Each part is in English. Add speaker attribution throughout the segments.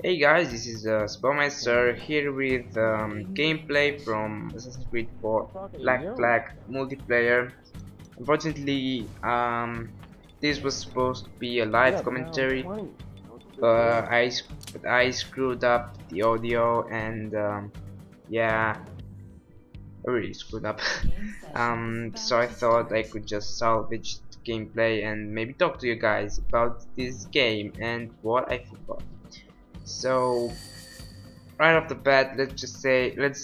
Speaker 1: Hey guys, this is Spawmeister here with gameplay from Assassin's Creed 4 Black Flag multiplayer. Unfortunately, this was supposed to be a live commentary, but I screwed up the audio and yeah, I really screwed up. So I thought I could just salvage the gameplay and maybe talk to you guys about this game and what I think about. So right off the bat, let's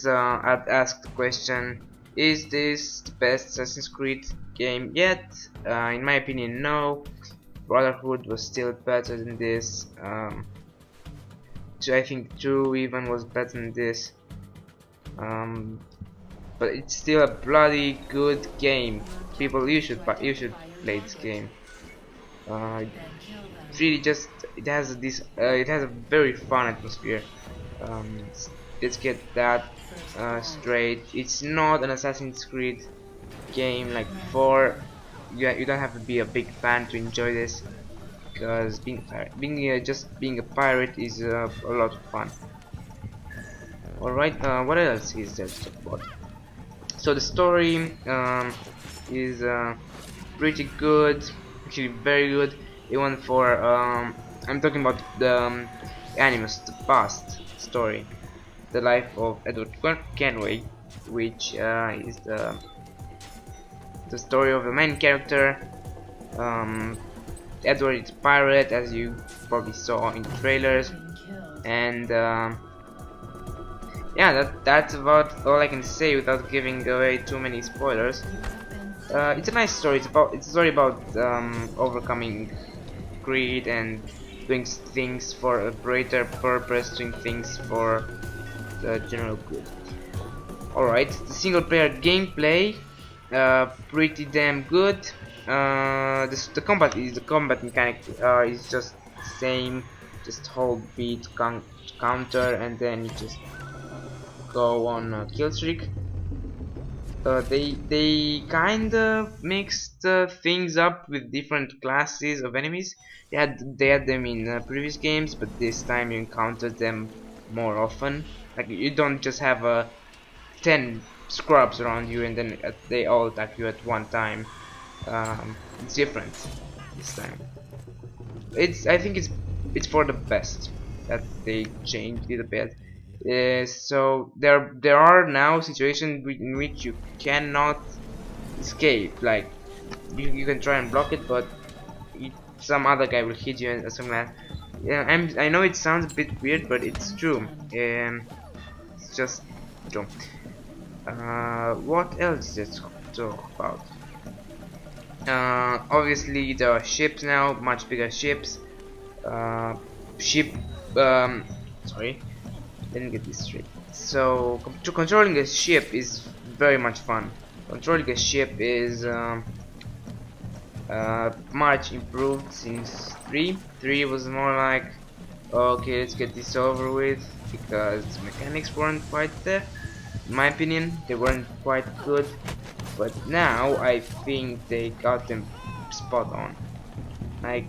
Speaker 1: ask the question: is this the best Assassin's Creed game yet? In my opinion, no. Brotherhood was still better than this. I think 2 even was better than this. But it's still a bloody good game. People, you should play this game. It's really just it has a very fun atmosphere. Um, let's get that straight. It's not an Assassin's Creed game like before. You don't have to be a big fan to enjoy this, because just being a pirate is a lot of fun. All right, what else is there to talk about? So the story is pretty good, actually very good, even for I'm talking about the Animus, the past story, the life of Edward Kenway, which is the story of the main character. Edward is a pirate, as you probably saw in the trailers, and yeah, that's about all I can say without giving away too many spoilers. It's a nice story. It's a story about overcoming greed and doing things for a greater purpose, doing things for the general good. Alright, the single player gameplay, pretty damn good. The combat mechanic is just the same. Just hold beat, counter, and then you just go on a kill streak. They kind of mixed things up with different classes of enemies. They had them in previous games, but this time you encountered them more often. Like, you don't just have 10 scrubs around you and then they all attack you at one time. It's different this time. I think it's for the best that they changed it a bit. So there are now situations in which you cannot escape. Like, you can try and block it, but some other guy will hit you and something like that. Yeah, I know it sounds a bit weird, but it's true. It's just true. What else is there to talk about? Obviously there are ships now, much bigger ships. Ship. Sorry, didn't get this straight. So controlling a ship is very much fun. Controlling a ship is much improved since 3. 3 was more like, okay, let's get this over with, because mechanics weren't quite there. In my opinion, they weren't quite good, but now I think they got them spot on. Like,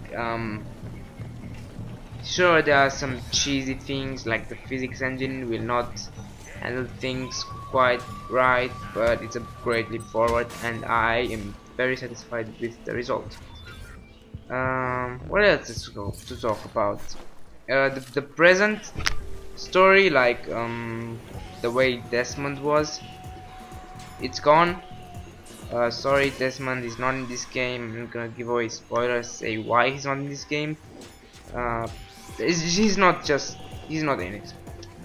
Speaker 1: sure, there are some cheesy things, like the physics engine will not handle things quite right, but it's a great leap forward, and I am very satisfied with the result. What else is to talk about? The present story, like the way Desmond was, it's gone. Sorry, Desmond is not in this game. I'm not gonna give away spoilers, say why he's not in this game. He's not in it,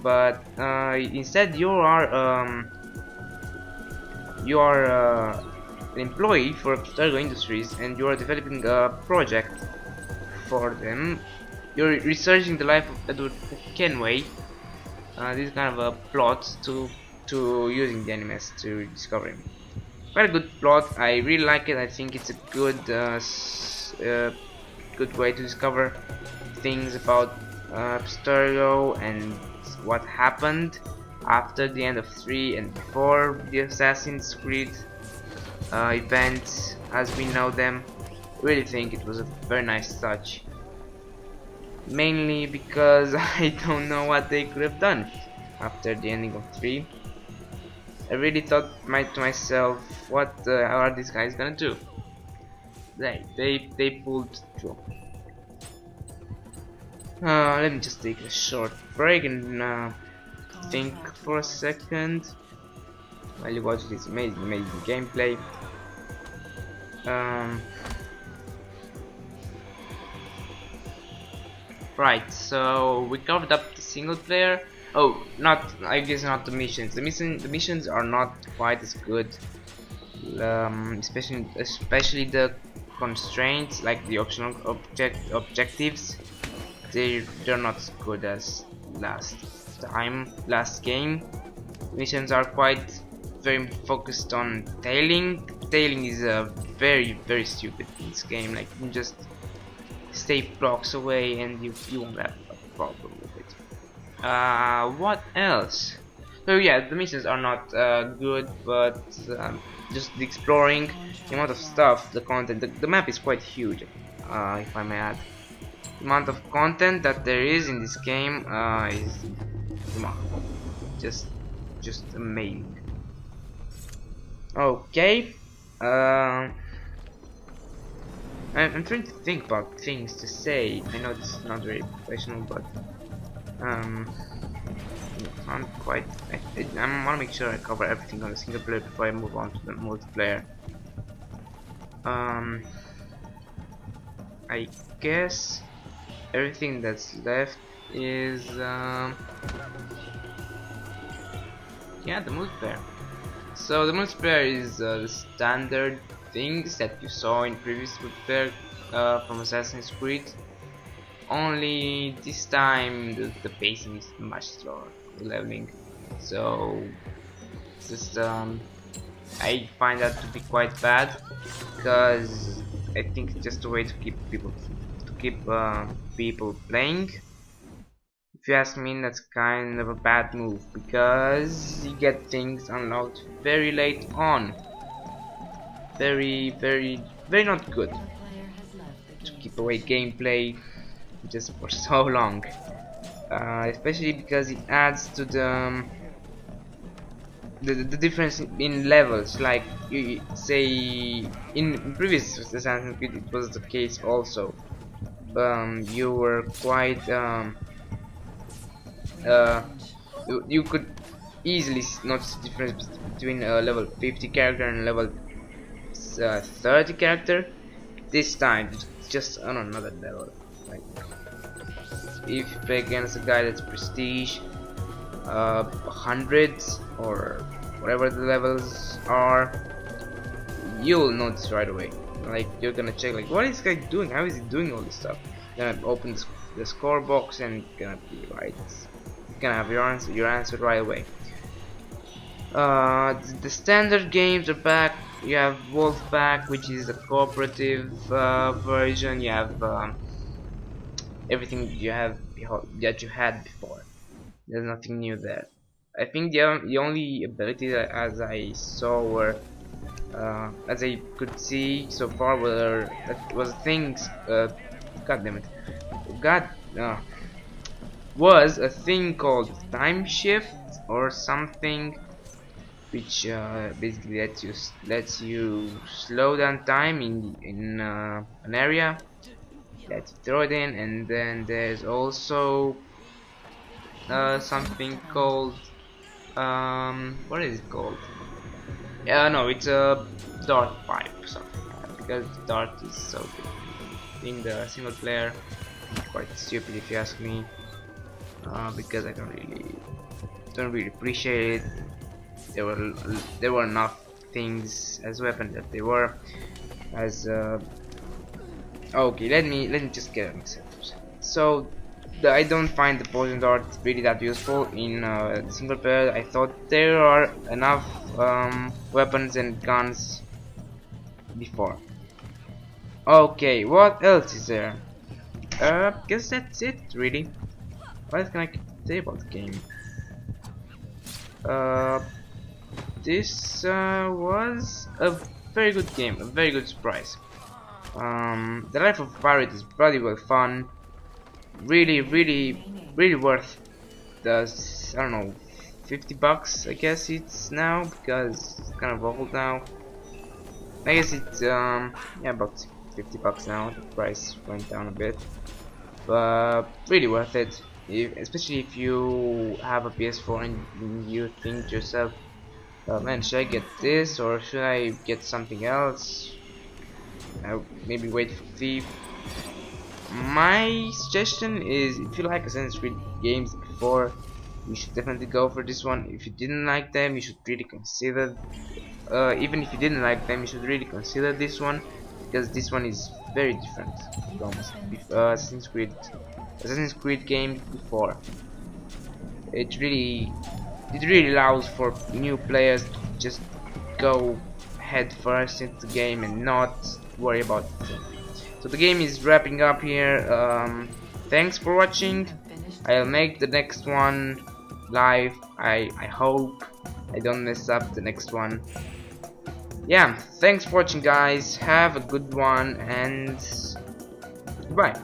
Speaker 1: but instead you are an employee for Abstergo Industries, and you are developing a project for them. You're researching the life of Edward Kenway. This is kind of a plot to using the Animus to discover him. Quite a good plot. I really like it. I think it's a good good way to discover things about Abstergo and what happened after the end of 3 and before the Assassin's Creed events as we know them. Really think it was a very nice touch. mainly because I don't know what they could have done after the ending of 3. I really thought to myself, what are these guys gonna do? They pulled through. Let me just take a short break and think for a second while you watch this amazing gameplay. Um, right, so we covered up the single player. Oh, I guess not the missions. The missions are not quite as good. Especially the constraints, like the optional objectives. They're not as good as last game. Missions are quite very focused on tailing. Tailing is very stupid in this game. Like, you can just stay blocks away and you won't have a problem with it. What else? So yeah, the missions are not good, but just the exploring, the amount of stuff, the content, the map is quite huge, if I may add. The amount of content that there is in this game is remarkable, just amazing. Okay, I'm trying to think about things to say. I know this is not very professional, but I'm quite. I want to make sure I cover everything on the single player before I move on to the multiplayer. I guess everything that's left is yeah, the multiplayer. So the multiplayer is the standard things that you saw in previous multiplayer from Assassin's Creed. Only this time the pacing is much slower, the leveling. So just I find that to be quite bad, because I think it's just a way to keep people playing. If you ask me, that's kind of a bad move, because you get things unlocked very late on. Very not good to keep away gameplay just for so long, especially because it adds to the difference in levels. Like, you say in previous Assassin's Creed it was the case also. You were quite you could easily notice the difference between a level 50 character and level 30 character. This time it's just on another level. Like, if you play against a guy that's prestige 100s or whatever the levels are, you'll notice right away. Like, you're gonna check, like, what is this guy doing? How is he doing all this stuff? You're gonna open the score box and gonna be right. You're gonna have your answer right away. The standard games are back. You have Wolfpack, which is a cooperative version. You have everything that you had before. There's nothing new there. I think the only ability that, as I saw, were as I could see so far, was things. God damn it! Was a thing called time shift or something, which basically lets you slow down time in an area that you throw it in. And then there's also something called what is it called? No, it's a dart pipe or something like that, because dart is so good. In the single player, quite stupid if you ask me, because I don't really appreciate it. There were enough things as weapons that they were as okay, let me just get an example. So I don't find the poison dart really that useful in single player. I thought there are enough weapons and guns before. Okay, what else is there? Guess that's it really. What can I say about the game? This was a very good game, a very good surprise. The Life of a Pirate is bloody well fun. really worth the, I don't know, 50 bucks I guess it's now, because it's kind of old now. I guess it's yeah, about 50 bucks now. The price went down a bit, but really worth it, especially if you have a PS4 and you think to yourself, man, should I get this or should I get something else? Maybe wait for Thief. My suggestion is, if you like Assassin's Creed games before, you should definitely go for this one. If you didn't like them, you should really consider, even if you didn't like them, you should really consider this one, because this one is very different from Assassin's Creed game before. It really allows for new players to just go head first into the game and not worry about it. So the game is wrapping up here. Thanks for watching. I'll make the next one live. I hope I don't mess up the next one. Yeah, thanks for watching guys. Have a good one and goodbye.